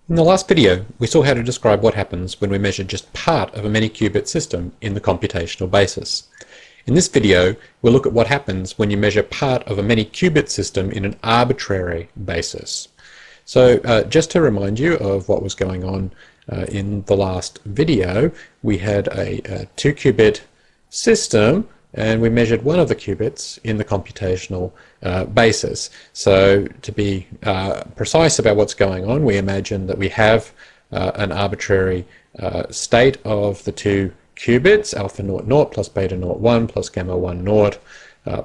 In the last video, we saw how to describe what happens when we measure just part of a many-qubit system in the computational basis. In this video, we'll look at what happens when you measure part of a many-qubit system in an arbitrary basis. So just to remind you of what was going on in the last video, we had a 2-qubit system and we measured one of the qubits in the computational basis. So to be precise about what's going on, we imagine that we have an arbitrary state of the two qubits, alpha naught naught plus beta naught 1 plus gamma 1 naught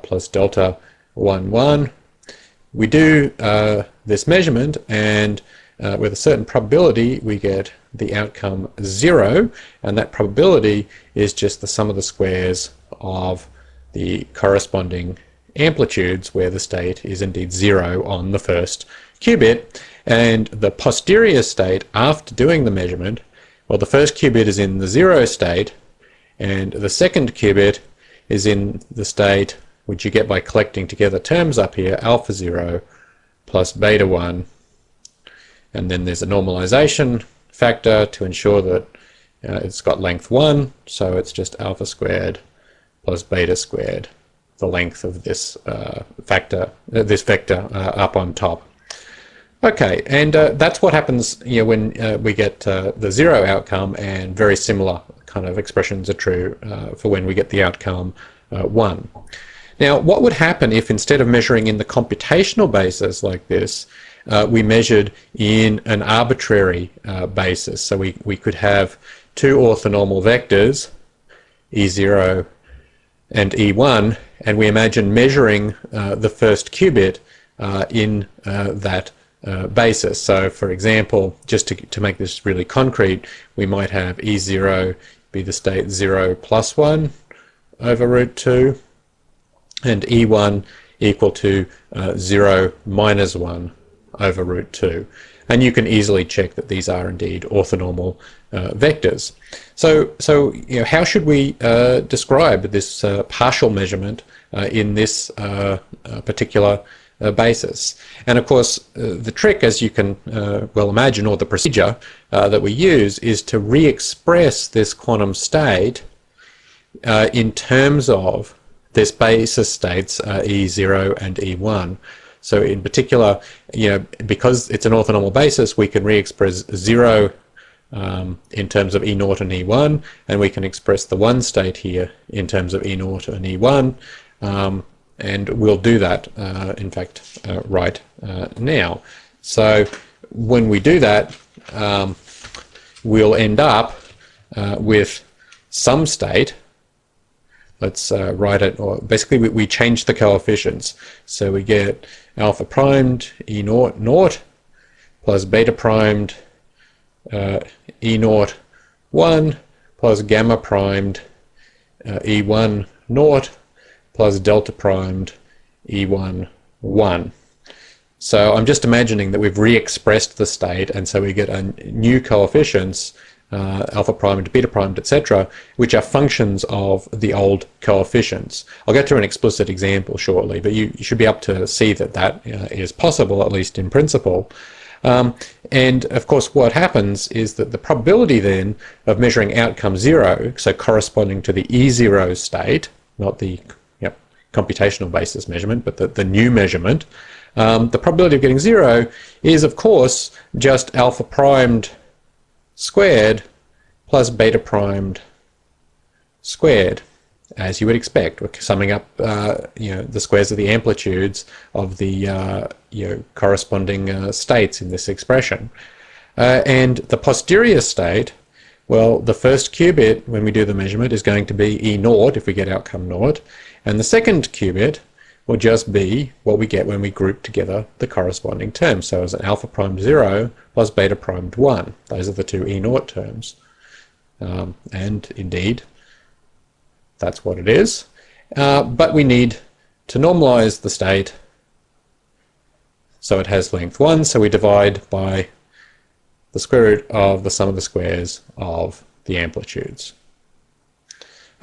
plus delta 1 1. We do this measurement, and with a certain probability we get the outcome 0, and that probability is just the sum of the squares of the corresponding amplitudes where the state is indeed 0 on the first qubit. And the posterior state after doing the measurement, well, the first qubit is in the 0 state and the second qubit is in the state which you get by collecting together terms up here, alpha 0 plus beta 1, and then there's a normalization factor to ensure that it's got length 1, so it's just alpha squared plus beta squared, the length of this vector up on top. Okay, and that's what happens when we get the 0 outcome, and very similar kind of expressions are true for when we get the outcome 1. Now, what would happen if instead of measuring in the computational basis like this, we measured in an arbitrary basis? So we could have two orthonormal vectors, E0 and E1, and we imagine measuring the first qubit in that basis. So for example, just to make this really concrete, we might have E0 be the state 0 plus 1 over root 2, and E1 equal to 0 minus 1 over root 2. And you can easily check that these are indeed orthonormal vectors. So how should we describe this partial measurement in this particular basis? And of course, the trick, as you can well imagine, or the procedure that we use, is to re-express this quantum state in terms of this basis states E0 and E1. So in particular, because it's an orthonormal basis, we can re-express 0 in terms of E0 and E1, and we can express the 1 state here in terms of E0 and E1, and we'll do that, in fact, right now. So when we do that, we'll end up with some state. Let's write it, or basically we change the coefficients. So we get alpha primed E0 naught plus beta primed E0 1 plus gamma primed E1 naught plus delta primed E1 1. So I'm just imagining that we've re-expressed the state, and so we get a new coefficients, alpha primed, beta primed, etc., which are functions of the old coefficients. I'll get to an explicit example shortly, but you should be able to see that that is possible, at least in principle. And of course what happens is that the probability then of measuring outcome 0, so corresponding to the E0 state, not the computational basis measurement, but the new measurement, the probability of getting 0 is of course just alpha primed squared plus beta primed squared, as you would expect. We're summing up the squares of the amplitudes of the corresponding states in this expression. And the posterior state, well, the first qubit when we do the measurement is going to be E0 if we get outcome naught, and the second qubit will just be what we get when we group together the corresponding terms. So as an alpha primed 0 plus beta primed 1. Those are the two E0 terms. And indeed, that's what it is. But we need to normalize the state so it has length 1, so we divide by the square root of the sum of the squares of the amplitudes.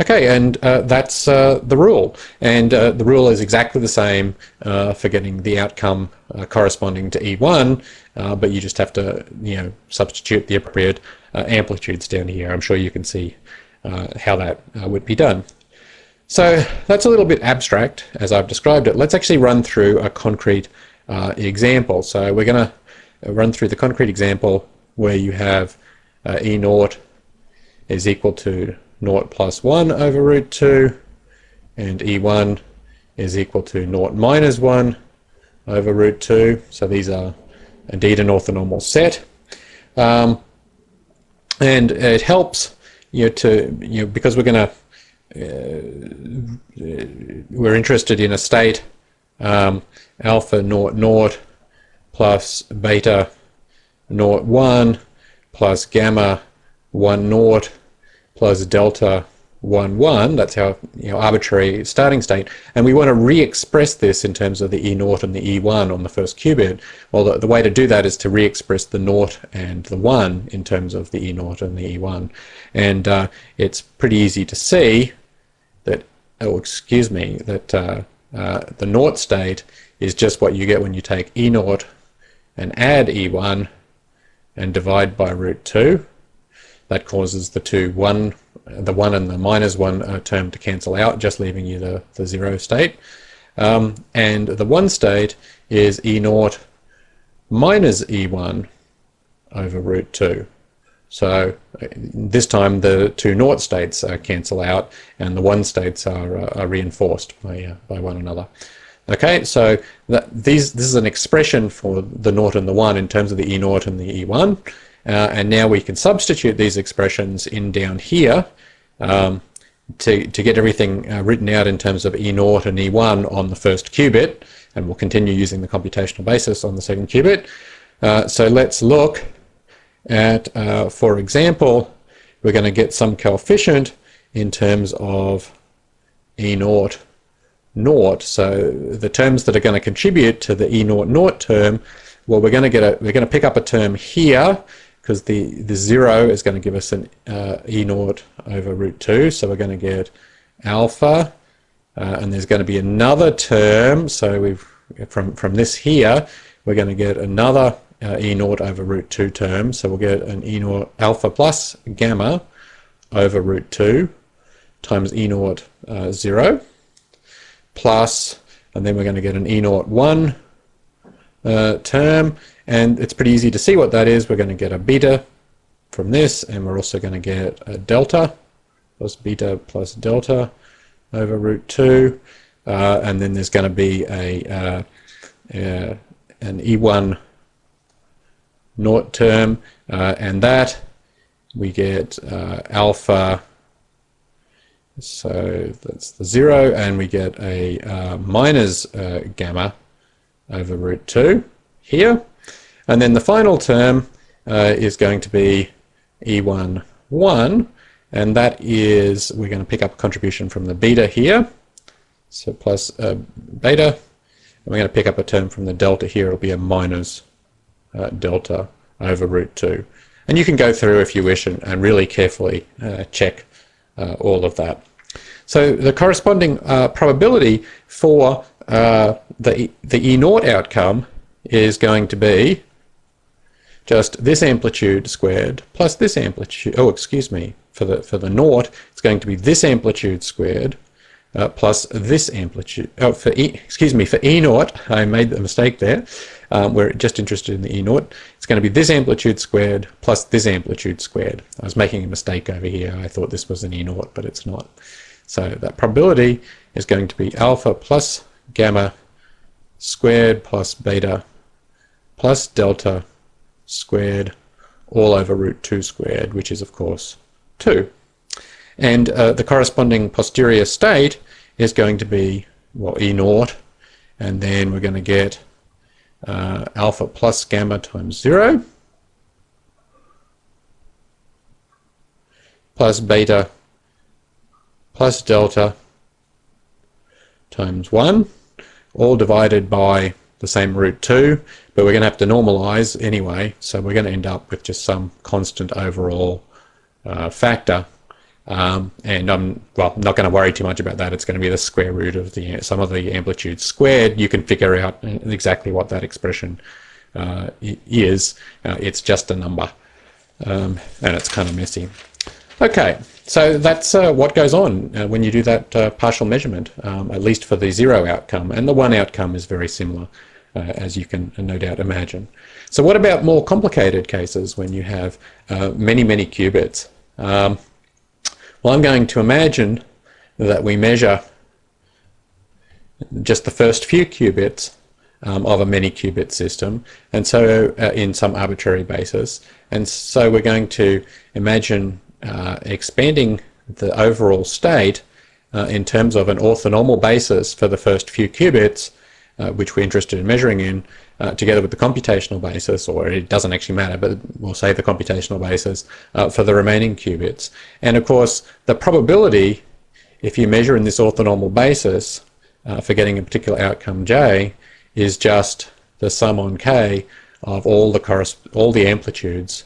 Okay, and that's the rule. And the rule is exactly the same for getting the outcome corresponding to E1, but you just have to, substitute the appropriate amplitudes down here. I'm sure you can see how that would be done. So that's a little bit abstract as I've described it. Let's actually run through a concrete example. So we're going to run through the concrete example where you have E0 is equal to 0 plus 1 over root 2, and E1 is equal to 0 minus 1 over root 2. So these are indeed an orthonormal set. And it helps because we're going to we're interested in a state alpha 0 0 plus beta 0 1 plus gamma 1 0 plus delta 1 1. That's our arbitrary starting state, and we want to re-express this in terms of the E0 and the E1 on the first qubit. Well, the way to do that is to re-express the 0 and the 1 in terms of the E0 and the E1, and it's pretty easy to see that the 0 state is just what you get when you take E0 and add E1 and divide by root 2. That causes the 1 and the minus 1 term to cancel out, just leaving you the 0 state. And the 1 state is E0 minus E1 over root 2. So this time the two 0 states cancel out, and the 1 states are reinforced by one another. Okay, so this is an expression for the 0 and the 1 in terms of the E0 and the E1. And now we can substitute these expressions in down here to get everything written out in terms of E0 and E1 on the first qubit, and we'll continue using the computational basis on the second qubit. So let's look at, for example, we're going to get some coefficient in terms of E0 0. So the terms that are going to contribute to the E0 0 term, well, we're going to pick up a term here, because the 0 is going to give us an E0 over root 2, so we're going to get alpha, and there's going to be another term, so from this here, we're going to get another E0 over root 2 term, so we'll get an E0 alpha plus gamma over root 2 times E0 0, plus, and then we're going to get an E0 1 term, and it's pretty easy to see what that is. We're going to get a beta from this, and we're also going to get a delta plus beta plus delta over root 2, and then there's going to be an E1 0 term, and that we get alpha, so that's the 0, and we get a minus gamma over root 2 here. And then the final term is going to be E1 1, and that is, we're going to pick up a contribution from the beta here, so plus beta, and we're going to pick up a term from the delta here. It'll be a minus delta over root 2. And you can go through if you wish and really carefully check all of that. So the corresponding probability for the E0 outcome is going to be just this amplitude squared plus this amplitude, for the 0, it's going to be this amplitude squared plus this amplitude, for E0, I made the mistake there, we're just interested in the E0, it's going to be this amplitude squared plus this amplitude squared. I was making a mistake over here, I thought this was an E0, but it's not. So that probability is going to be alpha plus gamma squared plus beta plus delta squared all over root 2 squared, which is of course 2. And the corresponding posterior state is going to be, well, E0, and then we're going to get alpha plus gamma times 0 plus beta plus delta times 1, all divided by the same root 2, but we're going to have to normalize anyway, so we're going to end up with just some constant overall factor And I'm not going to worry too much about that. It's going to be the square root of the sum of the amplitudes squared. You can figure out exactly what that expression is. It's just a number, and it's kind of messy. Okay, so that's what goes on when you do that partial measurement, at least for the 0 outcome. And the 1 outcome is very similar, as you can no doubt imagine. So what about more complicated cases when you have many, many qubits? Well, I'm going to imagine that we measure just the first few qubits of a many qubit system, and so in some arbitrary basis. And so we're going to imagine expanding the overall state in terms of an orthonormal basis for the first few qubits, which we're interested in measuring in, together with the computational basis, or it doesn't actually matter, but we'll say the computational basis for the remaining qubits. And of course, the probability, if you measure in this orthonormal basis for getting a particular outcome J, is just the sum on K of all the amplitudes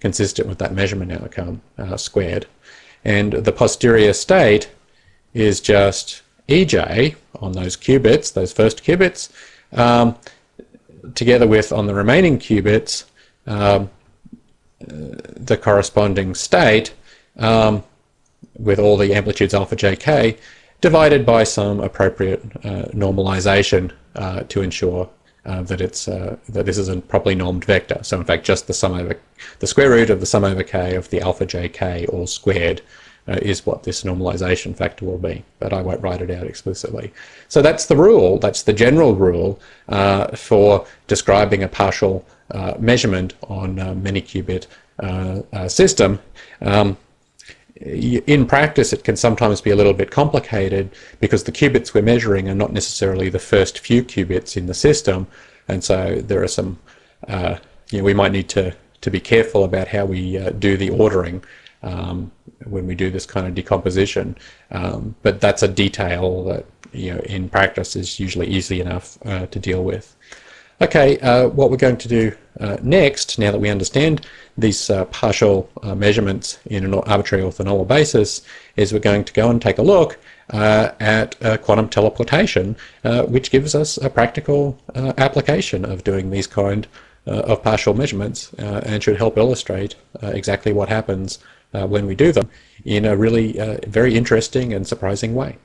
consistent with that measurement outcome squared. And the posterior state is just EJ on those qubits, those first qubits, together with, on the remaining qubits, the corresponding state with all the amplitudes alpha jk, divided by some appropriate normalization to ensure that this is a properly normed vector. So in fact, just the square root of the sum over k of the alpha jk all squared is what this normalization factor will be, but I won't write it out explicitly. So that's the rule, that's the general rule for describing a partial measurement on a many qubit system. In practice, it can sometimes be a little bit complicated because the qubits we're measuring are not necessarily the first few qubits in the system, and so there are some, we might need to be careful about how we do the ordering when we do this kind of decomposition, but that's a detail that in practice is usually easy enough to deal with. Okay, what we're going to do next, now that we understand these partial measurements in an arbitrary orthonormal basis, is we're going to go and take a look at quantum teleportation, which gives us a practical application of doing these kind of partial measurements and should help illustrate exactly what happens when we do them in a really very interesting and surprising way.